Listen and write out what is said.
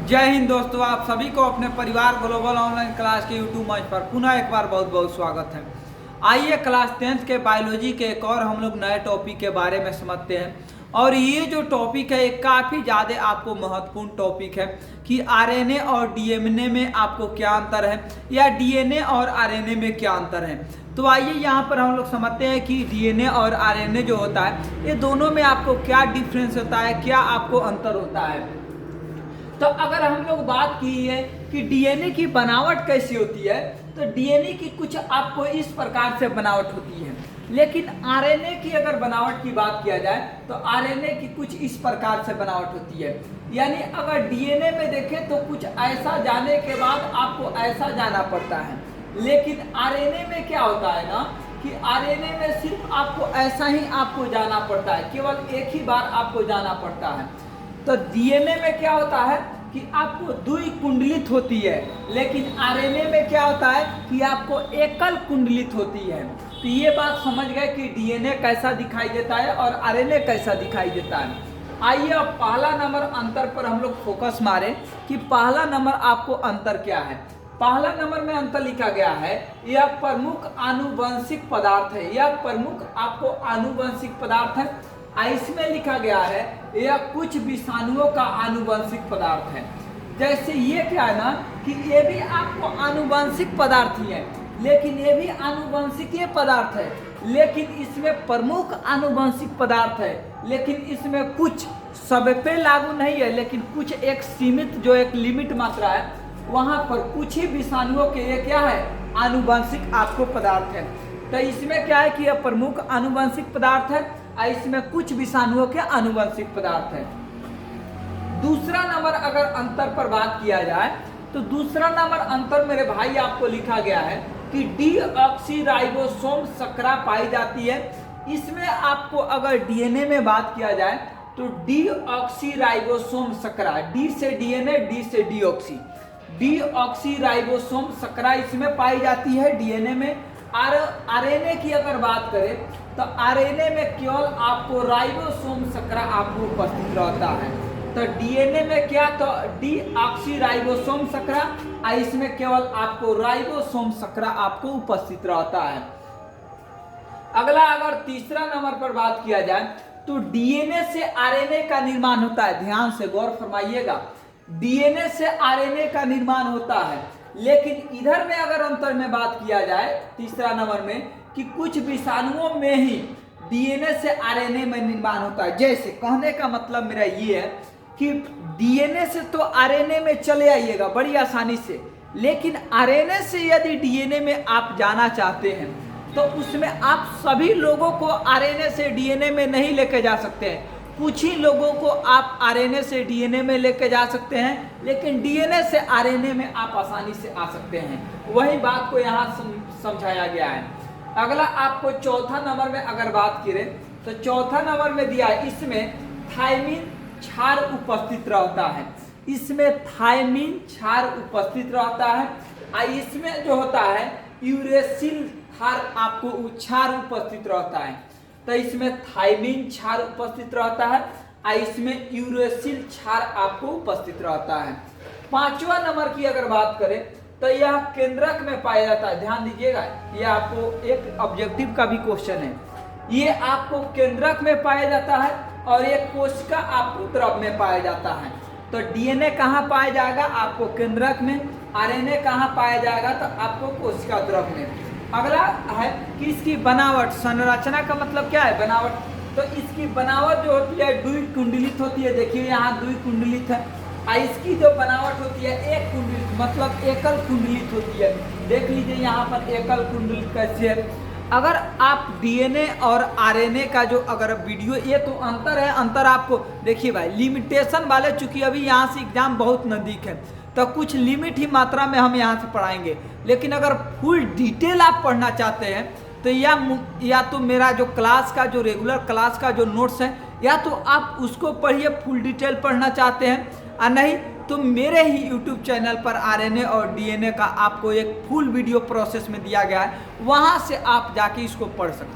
जय हिंद दोस्तों, आप सभी को अपने परिवार ग्लोबल ऑनलाइन क्लास के यूट्यूब मंच पर पुनः एक बार बहुत बहुत स्वागत है। आइए क्लास 10th के बायोलॉजी के एक और हम लोग नए टॉपिक के बारे में समझते हैं। और ये जो टॉपिक है ये काफ़ी ज़्यादा आपको महत्वपूर्ण टॉपिक है कि आरएनए और डीएनए में आपको क्या अंतर है या डीएनए और आरएनए में क्या अंतर है। तो आइए यहाँ पर हम लोग समझते हैं कि डीएनए और आरएनए जो होता है ये दोनों में आपको क्या डिफरेंस होता है, क्या आपको अंतर होता है। तो अगर हम लोग बात की है कि डीएनए की बनावट कैसी होती है, तो डीएनए की कुछ आपको इस प्रकार से बनावट होती है, लेकिन आरएनए की अगर बनावट की बात किया जाए तो आरएनए की कुछ इस प्रकार से बनावट होती है। यानी अगर डीएनए में देखें तो कुछ ऐसा जाने के बाद आपको ऐसा जाना पड़ता है, लेकिन आरएनए में क्या होता है ना कि आरएनए में सिर्फ आपको ऐसा ही आपको जाना पड़ता है, केवल एक ही बार आपको जाना पड़ता है। तो डीएनए में क्या होता है कि आपको द्वि कुंडलित होती है, लेकिन आरएनए में क्या होता है कि आपको एकल कुंडलित होती है। तो ये बात समझ गए कि डीएनए कैसा दिखाई देता है और आरएनए कैसा दिखाई देता है। आइए अब पहला नंबर अंतर पर हम लोग फोकस मारें कि पहला नंबर आपको अंतर क्या है। पहला नंबर में अंतर लिखा गया है यह प्रमुख आनुवंशिक पदार्थ है, यह प्रमुख आपको आनुवंशिक पदार्थ है। इसमें लिखा गया है यह कुछ विषाणुओं का आनुवंशिक पदार्थ है। जैसे ये क्या है ना कि ये भी आपको आनुवंशिक पदार्थ ही है, लेकिन ये भी आनुवंशिक पदार्थ है, लेकिन इसमें प्रमुख आनुवंशिक पदार्थ है, लेकिन इसमें कुछ सब पे लागू नहीं है, लेकिन कुछ एक सीमित जो एक लिमिट मात्रा है वहां पर कुछ ही विषाणुओं के ये क्या है आनुवंशिक आपको पदार्थ है। तो इसमें क्या है कि यह प्रमुख आनुवंशिक पदार्थ है, इसमें कुछ विषाणुओं के आनुवंशिक पदार्थ है। दूसरा नंबर अगर अंतर पर बात किया जाए तो दूसरा नंबर अंतर मेरे भाई आपको लिखा गया है कि डीऑक्सीराइबोसोम शर्करा पाई जाती है। इसमें आपको अगर डीएनए में बात किया जाए तो डीऑक्सीराइबोसोम शर्करा, डी से डीएनए, डी से डीऑक्सी, डीऑक्सीराइबोसोम शर्करा इसमें पाई जाती है डीएनए में। आरएनए की अगर बात करें तो आरएनए में केवल आपको राइबोसोम शर्करा आपको उपस्थित रहता है। तो डीएनए में क्या तो डीऑक्सीराइबोसोम शर्करा, इसमें केवल आपको राइबोसोम शर्करा आपको उपस्थित रहता है। अगला अगर तीसरा नंबर पर बात किया जाए तो डीएनए से आरएनए का निर्माण होता है। ध्यान से गौर फरमाइएगा, डीएनए से आरएनए का निर्माण होता है, लेकिन इधर में अगर अंतर में बात किया जाए तीसरा नंबर में कि कुछ विषाणुओं में ही डीएनए से आरएनए में निर्माण होता है। जैसे कहने का मतलब मेरा ये है कि डीएनए से तो आरएनए में चले आइएगा बड़ी आसानी से, लेकिन आरएनए से यदि डीएनए में आप जाना चाहते हैं तो उसमें आप सभी लोगों को आरएनए से डीएनए में नहीं लेके जा सकते हैं। कुछ ही लोगों को आप आरएनए से डीएनए में लेके जा सकते हैं, लेकिन डीएनए से आरएनए में आप आसानी से आ सकते हैं। वही बात को यहाँ समझाया गया है। अगला आपको चौथा नंबर में अगर बात करें तो चौथा नंबर में दिया है इसमें थायमिन क्षार उपस्थित रहता है, इसमें थायमिन क्षार उपस्थित रहता है। इसमें जो होता है यूरेसिल क्षार आपको क्षार उपस्थित रहता है। तो इसमें थायमिन क्षार उपस्थित रहता है, इसमें यूरेसिल क्षार आपको उपस्थित रहता है। पांचवा नंबर की अगर बात करें तो यह केंद्रक में पाया जाता है। ध्यान दीजिएगा, यह आपको एक ऑब्जेक्टिव का भी क्वेश्चन है। ये आपको केंद्रक में पाया जाता है और एक कोशिका आपको द्रव में पाया जाता है। तो डीएनए कहाँ पाया जाएगा आपको केंद्रक में, आरएनए कहाँ पाया जाएगा तो आपको कोशिका द्रव में। अगला है कि इसकी बनावट, संरचना का मतलब क्या है बनावट, तो इसकी बनावट जो होती है द्विकुंडलित होती है। देखिए यहाँ द्विकुंडलित है, इसकी जो बनावट होती है एक कुंडलित मतलब एकल कुंडलित होती है। देख लीजिए यहाँ पर एकल कुंडलित कैसे है। अगर आप डीएनए और आरएनए का जो अगर वीडियो, ये तो अंतर है, अंतर आपको देखिए भाई लिमिटेशन वाले, चूंकि अभी यहाँ से एग्जाम बहुत नज़दीक है तो कुछ लिमिट ही मात्रा में हम यहाँ से पढ़ाएंगे, लेकिन अगर फुल डिटेल आप पढ़ना चाहते हैं तो या तो मेरा जो क्लास का जो रेगुलर क्लास का जो नोट्स है या तो आप उसको पढ़िए फुल डिटेल पढ़ना चाहते हैं, और नहीं तो मेरे ही यूट्यूब चैनल पर आरएनए और डीएनए का आपको एक फुल वीडियो प्रोसेस में दिया गया है, वहाँ से आप जाके इसको पढ़ सकते हैं।